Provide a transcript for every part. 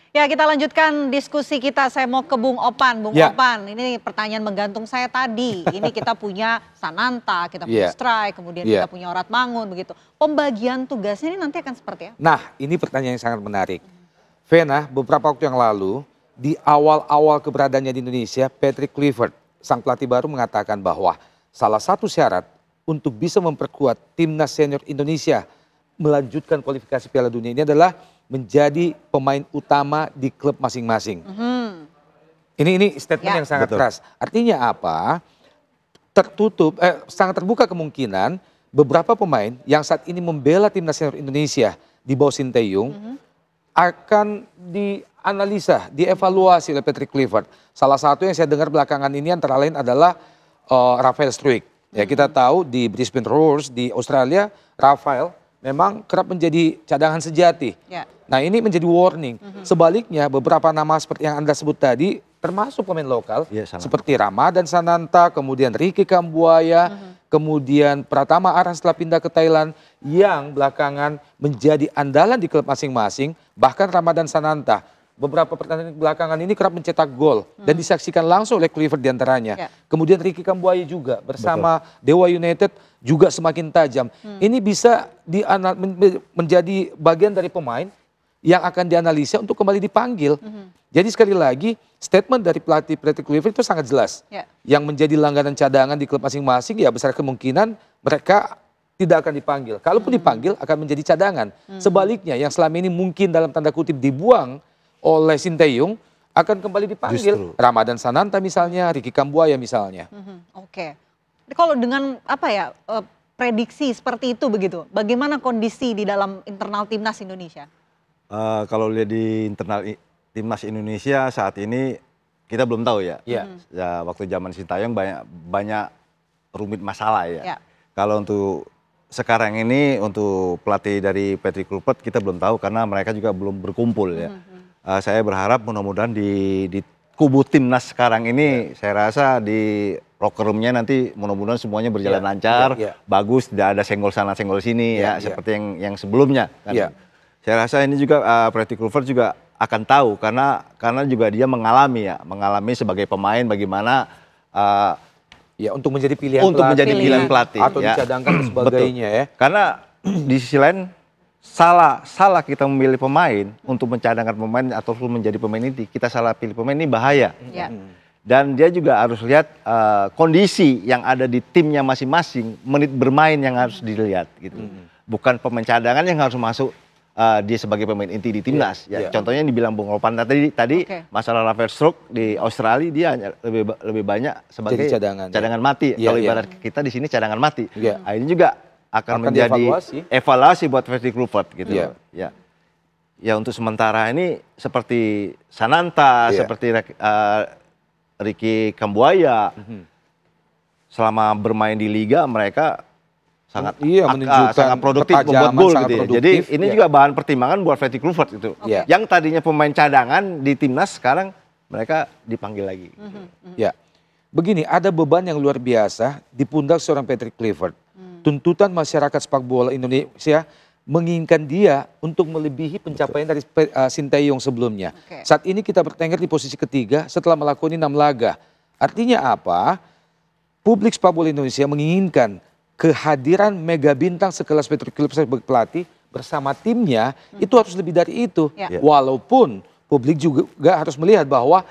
Ya, kita lanjutkan diskusi kita. Saya mau ke Bung Opan. Bung Opan, ini pertanyaan menggantung saya tadi. Ini kita punya Sananta, kita punya Strike, kemudian kita punya Orat Mangun, begitu. Pembagian tugasnya ini nanti akan seperti apa? Nah, ini pertanyaan yang sangat menarik. Vena, beberapa waktu yang lalu, di awal-awal keberadaannya di Indonesia, Patrick Kluivert, sang pelatih baru mengatakan bahwa salah satu syarat untuk bisa memperkuat timnas senior Indonesia melanjutkan kualifikasi Piala Dunia ini adalah menjadi pemain utama di klub masing-masing. Ini statement yang sangat keras. Artinya apa? Sangat terbuka kemungkinan beberapa pemain yang saat ini membela timnas senior Indonesia di bawah Sinteyong akan dianalisa, dievaluasi oleh Patrick Kluivert. Salah satu yang saya dengar belakangan ini antara lain adalah Rafael Struijk. Ya, kita tahu di Brisbane Roars di Australia, Rafael memang kerap menjadi cadangan sejati. Nah, ini menjadi warning. Sebaliknya beberapa nama seperti yang Anda sebut tadi termasuk pemain lokal seperti Ramadan Sananta, kemudian Ricky Kambuaya, kemudian Pratama Arhan setelah pindah ke Thailand yang belakangan menjadi andalan di klub masing-masing. Bahkan Ramadan Sananta beberapa pertandingan belakangan ini kerap mencetak gol dan disaksikan langsung oleh Kluivert diantaranya. Kemudian Ricky Kambuaya juga bersama Dewa United juga semakin tajam. Ini bisa menjadi bagian dari pemain yang akan dianalisa untuk kembali dipanggil. Jadi sekali lagi statement dari pelatih Patrick Kluivert itu sangat jelas. Yang menjadi langganan cadangan di klub masing-masing ya besar kemungkinan mereka tidak akan dipanggil. Kalaupun dipanggil akan menjadi cadangan. Sebaliknya yang selama ini mungkin dalam tanda kutip dibuang oleh Sinteyong akan kembali dipanggil. Ramadan Sananta misalnya, Ricky Kambuaya misalnya. Oke. Kalau dengan prediksi seperti itu begitu, bagaimana kondisi di dalam internal timnas Indonesia? Kalau lihat di internal timnas Indonesia saat ini kita belum tahu ya. Ya waktu zaman Sintayong banyak rumit masalah ya. Kalau untuk sekarang ini untuk pelatih dari Patrick Kluivert kita belum tahu karena mereka juga belum berkumpul ya. Saya berharap mudah-mudahan di kubu timnas sekarang ini saya rasa di locker roomnya nanti mudah-mudahan semuanya berjalan lancar, bagus, tidak ada senggol sana senggol sini seperti yang sebelumnya. Kan. Saya rasa ini juga Patrick Kluivert juga akan tahu karena juga dia mengalami sebagai pemain bagaimana untuk menjadi pilihan pelatih atau dicadangkan dan sebagainya ya. Karena di sisi lain salah kita memilih pemain untuk mencadangkan pemain ataupun menjadi pemain inti, kita salah pilih pemain ini bahaya. Dan dia juga harus lihat kondisi yang ada di timnya masing-masing, menit bermain yang harus dilihat gitu. Bukan pemain cadangan yang harus masuk dia sebagai pemain inti di timnas. Contohnya yang dibilang Bung Opan tadi masalah Rafael Struijk di Australia dia lebih banyak sebagai cadangan mati. Kalau ibarat kita di sini cadangan mati. Ini juga akan menjadi evaluasi buat Patrick Kluivert gitu. Ya untuk sementara ini seperti Sananta, seperti Ricky Kambuaya selama bermain di liga mereka sangat produktif membuat gol gitu ya. Jadi ini juga bahan pertimbangan buat Patrick Kluivert itu. Yang tadinya pemain cadangan di timnas sekarang mereka dipanggil lagi. Begini, ada beban yang luar biasa di pundak seorang Patrick Kluivert. Tuntutan masyarakat sepak bola Indonesia menginginkan dia untuk melebihi pencapaian dari Sinteyong sebelumnya. Saat ini kita bertengger di posisi ketiga setelah melakoni 6 laga. Artinya apa? Publik sepak bola Indonesia menginginkan kehadiran mega bintang sekelas Patrick Kluivert sebagai pelatih bersama timnya itu harus lebih dari itu. Walaupun publik juga harus melihat bahwa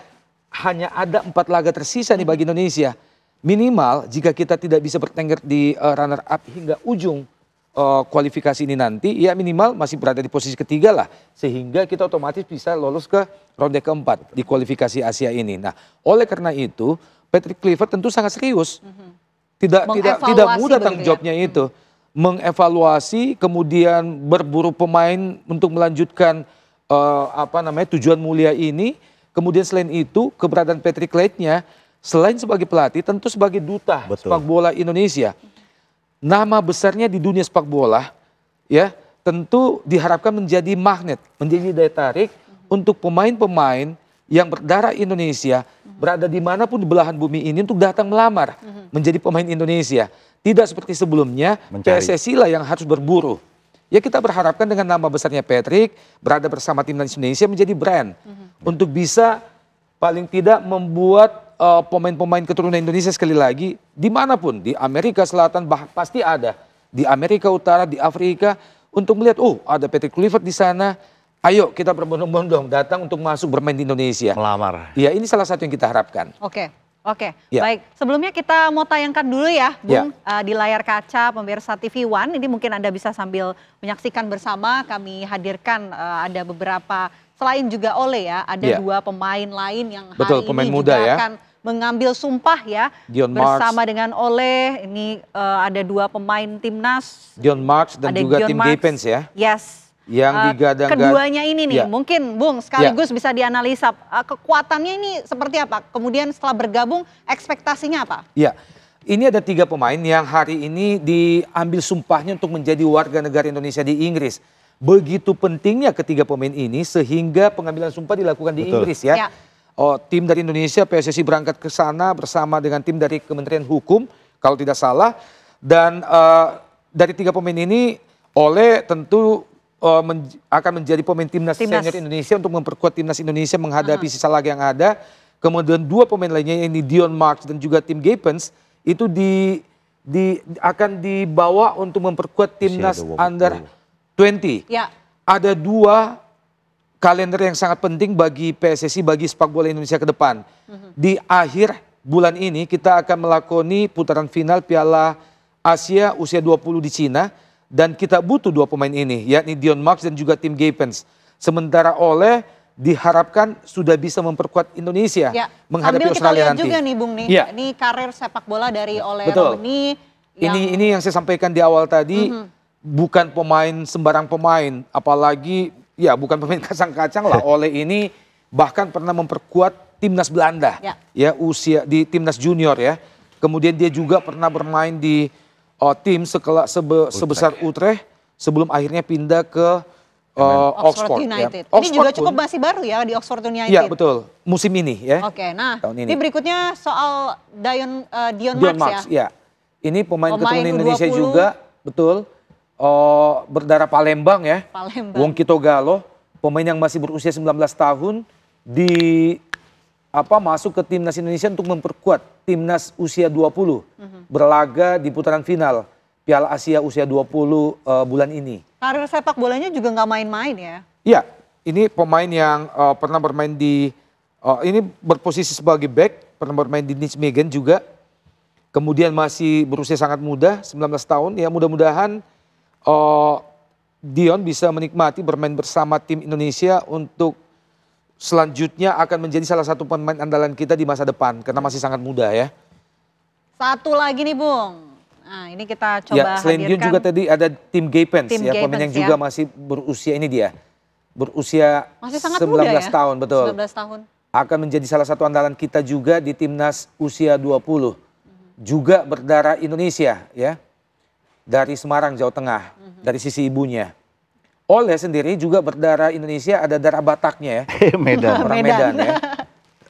hanya ada 4 laga tersisa nih bagi Indonesia. Minimal jika kita tidak bisa bertengger di runner up hingga ujung kualifikasi ini nanti, ya minimal masih berada di posisi ketiga lah. Sehingga kita otomatis bisa lolos ke ronde keempat di kualifikasi Asia ini. Nah, oleh karena itu Patrick Kluivert tentu sangat serius. Tidak mudah tanggung jawabnya itu. Mengevaluasi, kemudian berburu pemain untuk melanjutkan tujuan mulia ini. Kemudian selain itu keberadaan Patrick Kluivert-nya selain sebagai pelatih tentu sebagai duta sepak bola Indonesia. Nama besarnya di dunia sepak bola ya tentu diharapkan menjadi magnet, menjadi daya tarik untuk pemain-pemain yang berdarah Indonesia berada dimanapun di belahan bumi ini untuk datang melamar menjadi pemain Indonesia. Tidak seperti sebelumnya PSSI lah yang harus berburu. Ya kita berharapkan dengan nama besarnya Patrick berada bersama timnas Indonesia menjadi brand untuk bisa paling tidak membuat pemain-pemain keturunan Indonesia sekali lagi dimanapun di Amerika Selatan pasti ada, di Amerika Utara, di Afrika untuk melihat ada Patrick Kluivert di sana. Ayo kita berbondong-bondong datang untuk masuk bermain di Indonesia. Melamar. Ya ini salah satu yang kita harapkan. Oke. Baik. Sebelumnya kita mau tayangkan dulu ya, Bung, di layar kaca pemirsa TV One. Ini mungkin Anda bisa sambil menyaksikan bersama. Kami hadirkan ada beberapa, selain juga Ole ya, ada dua pemain lain yang hari pemain ini muda juga ya. akan mengambil sumpah ya. Dion bersama Marks. dengan Ole. Ini ada dua pemain timnas. Dion Marks dan ada juga Dion Tim Marks. Gapens ya. Yes. Yang digadang-gadang. Keduanya ini nih, mungkin Bung sekaligus bisa dianalisa kekuatannya ini seperti apa. Kemudian setelah bergabung ekspektasinya apa? Ya, ini ada 3 pemain yang hari ini diambil sumpahnya untuk menjadi warga negara Indonesia di Inggris. Begitu pentingnya ketiga pemain ini sehingga pengambilan sumpah dilakukan di Inggris ya. Tim dari Indonesia PSSI berangkat ke sana bersama dengan tim dari Kementerian Hukum kalau tidak salah. Dan dari 3 pemain ini Ole tentu akan menjadi pemain timnas senior Indonesia untuk memperkuat timnas Indonesia menghadapi sisa laga yang ada. Kemudian 2 pemain lainnya ini Dion Marks dan juga Tim Gapens itu akan dibawa untuk memperkuat timnas under 20. Ya. Ada 2 kalender yang sangat penting bagi PSSI, bagi sepak bola Indonesia ke depan. Di akhir bulan ini kita akan melakoni putaran final Piala Asia usia 20 di Cina. Dan kita butuh 2 pemain ini, yakni Dion Marks dan juga Tim Gapens. Sementara Ole diharapkan sudah bisa memperkuat Indonesia menghadapi Australia nanti. Sambil kita lihat juga nih Bung nih, ini karir sepak bola dari Ole Romeni. Ini yang saya sampaikan di awal tadi, bukan pemain sembarang pemain, apalagi ya bukan pemain kacang-kacang lah. Ole ini bahkan pernah memperkuat timnas Belanda, ya usia di timnas junior ya. Kemudian dia juga pernah bermain di tim sebesar Utrecht sebelum akhirnya pindah ke Oxford United. Ini juga cukup masih baru ya di Oxford United. Iya betul, musim ini ya. Oke, nah ini berikutnya soal Dion Marks ya. Ini pemain keturunan Indonesia juga, betul. Berdarah Palembang ya. Wong Kito Galo, pemain yang masih berusia 19 tahun masuk ke timnas Indonesia untuk memperkuat timnas usia 20 berlaga di putaran final Piala Asia usia 20 bulan ini. Karir sepak bolanya juga nggak main-main ya? Iya, ini pemain yang pernah bermain ini berposisi sebagai back, pernah bermain di Nijmegen juga. Kemudian masih berusia sangat muda, 19 tahun. Ya mudah-mudahan Dion bisa menikmati bermain bersama tim Indonesia untuk selanjutnya akan menjadi salah satu pemain andalan kita di masa depan karena masih sangat muda ya. Satu lagi nih Bung. Nah ini kita coba selain hadirkan. Dion juga tadi ada Tim Gapens ya, pemain yang juga masih berusia ini dia. Berusia masih sangat 19 muda tahun betul. 19 tahun. Akan menjadi salah satu andalan kita juga di timnas usia 20. Juga berdarah Indonesia ya. Dari Semarang, Jawa Tengah, dari sisi ibunya. Ole sendiri juga berdarah Indonesia, ada darah Bataknya ya. Medan. Orang Medan ya.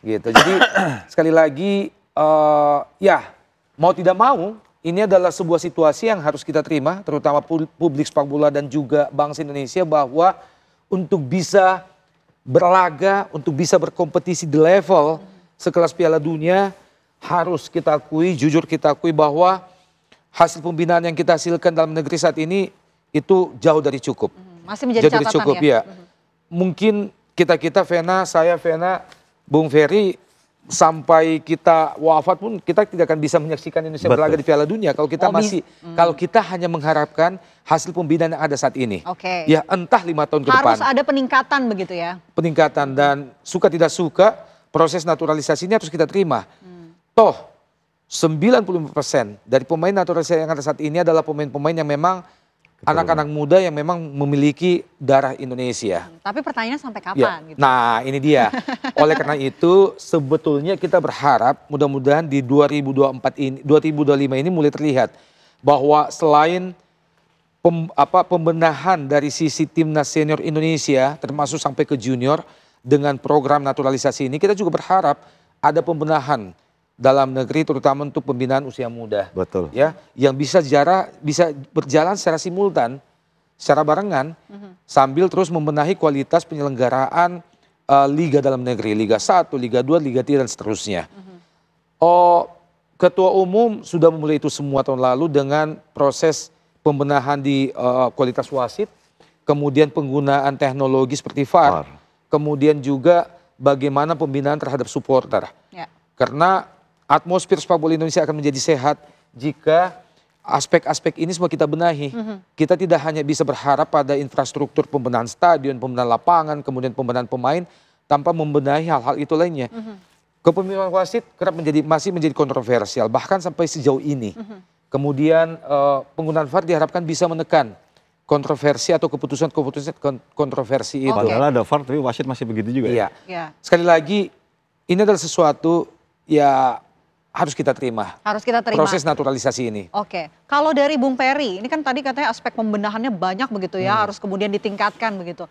Gitu. Jadi sekali lagi mau tidak mau ini adalah sebuah situasi yang harus kita terima, terutama publik sepak bola dan juga bangsa Indonesia, bahwa untuk bisa berlaga, untuk bisa berkompetisi di level sekelas Piala Dunia, harus kita akui, jujur kita akui bahwa hasil pembinaan yang kita hasilkan dalam negeri saat ini itu jauh dari cukup. Masih menjadi catatan cukup, ya. Mungkin kita Vena, saya Vena, Bung Ferry, sampai kita wafat pun kita tidak akan bisa menyaksikan Indonesia berlaga di Piala Dunia kalau kita kalau kita hanya mengharapkan hasil pembinaan yang ada saat ini. Ya entah 5 tahun ke depan. Harus ada peningkatan begitu ya. Peningkatan dan suka tidak suka proses naturalisasi ini harus kita terima. Toh 90% dari pemain naturalisasi yang ada saat ini adalah pemain-pemain yang memang anak-anak muda yang memang memiliki darah Indonesia. Tapi pertanyaannya sampai kapan? Gitu. Nah ini dia. Oleh karena itu sebetulnya kita berharap mudah-mudahan di 2025 ini mulai terlihat bahwa selain pembenahan dari sisi timnas senior Indonesia termasuk sampai ke junior dengan program naturalisasi ini, kita juga berharap ada pembenahan dalam negeri terutama untuk pembinaan usia muda. Betul. Ya, yang bisa berjalan secara simultan secara barengan sambil terus membenahi kualitas penyelenggaraan liga dalam negeri, Liga 1, Liga 2, Liga 3 dan seterusnya. Ketua Umum sudah memulai itu semua tahun lalu dengan proses pembenahan di kualitas wasit, kemudian penggunaan teknologi seperti VAR, kemudian juga bagaimana pembinaan terhadap supporter. Ya. Karena atmosfer sepak bola Indonesia akan menjadi sehat jika aspek-aspek ini semua kita benahi. Kita tidak hanya bisa berharap pada infrastruktur pembenahan stadion, pembenahan lapangan, kemudian pembenahan pemain, tanpa membenahi hal-hal itu lainnya. Kepemimpinan wasit kerap masih menjadi kontroversial, bahkan sampai sejauh ini. Kemudian penggunaan VAR diharapkan bisa menekan kontroversi atau keputusan-keputusan kontroversi itu. Padahal ada VAR tapi wasit masih begitu juga ya. Sekali lagi, ini adalah sesuatu ya harus kita terima. Harus kita terima. Proses naturalisasi ini. Oke, kalau dari Bung Peri, ini kan tadi katanya aspek pembenahannya banyak begitu ya, harus kemudian ditingkatkan begitu.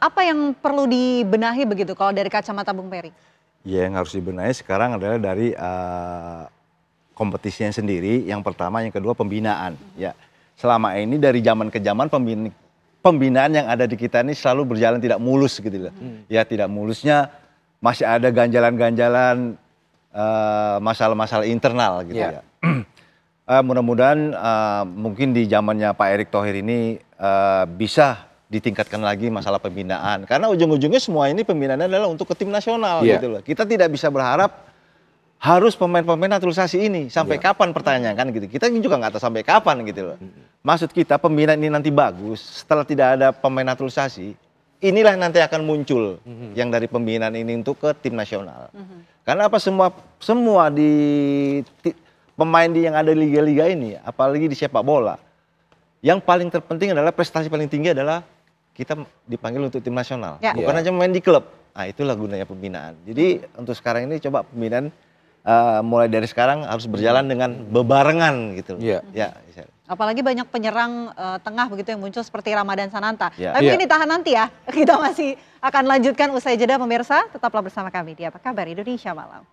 Apa yang perlu dibenahi begitu kalau dari kacamata Bung Peri? Ya, yang harus dibenahi sekarang adalah dari kompetisinya sendiri. Yang pertama, yang kedua pembinaan. Ya, selama ini dari zaman ke zaman pembinaan yang ada di kita ini selalu berjalan tidak mulus gitu loh. Ya, tidak mulusnya masih ada ganjalan-ganjalan masalah-masalah internal gitu ya. Mudah-mudahan mungkin di zamannya Pak Erick Thohir ini bisa ditingkatkan lagi masalah pembinaan. Karena ujung-ujungnya semua ini pembinaannya adalah untuk ke tim nasional gitu loh. Kita tidak bisa berharap harus pemain-pemain naturalisasi ini. Sampai kapan pertanyaan kan gitu. Kita juga nggak tahu sampai kapan gitu loh. Maksud kita pembinaan ini nanti bagus setelah tidak ada pemain naturalisasi. Inilah nanti akan muncul yang dari pembinaan ini untuk ke tim nasional. Karena apa semua pemain yang ada di liga-liga ini, apalagi di sepak bola, yang paling terpenting adalah prestasi paling tinggi adalah kita dipanggil untuk tim nasional, bukan aja main di klub. Nah, itulah gunanya pembinaan. Jadi untuk sekarang ini coba pembinaan mulai dari sekarang harus berjalan dengan bebarengan gitu. Apalagi banyak penyerang tengah begitu yang muncul seperti Ramadan Sananta. Tapi ini tahan nanti ya, kita masih akan lanjutkan usai jeda pemirsa. Tetaplah bersama kami di Apa Kabar Indonesia Malam.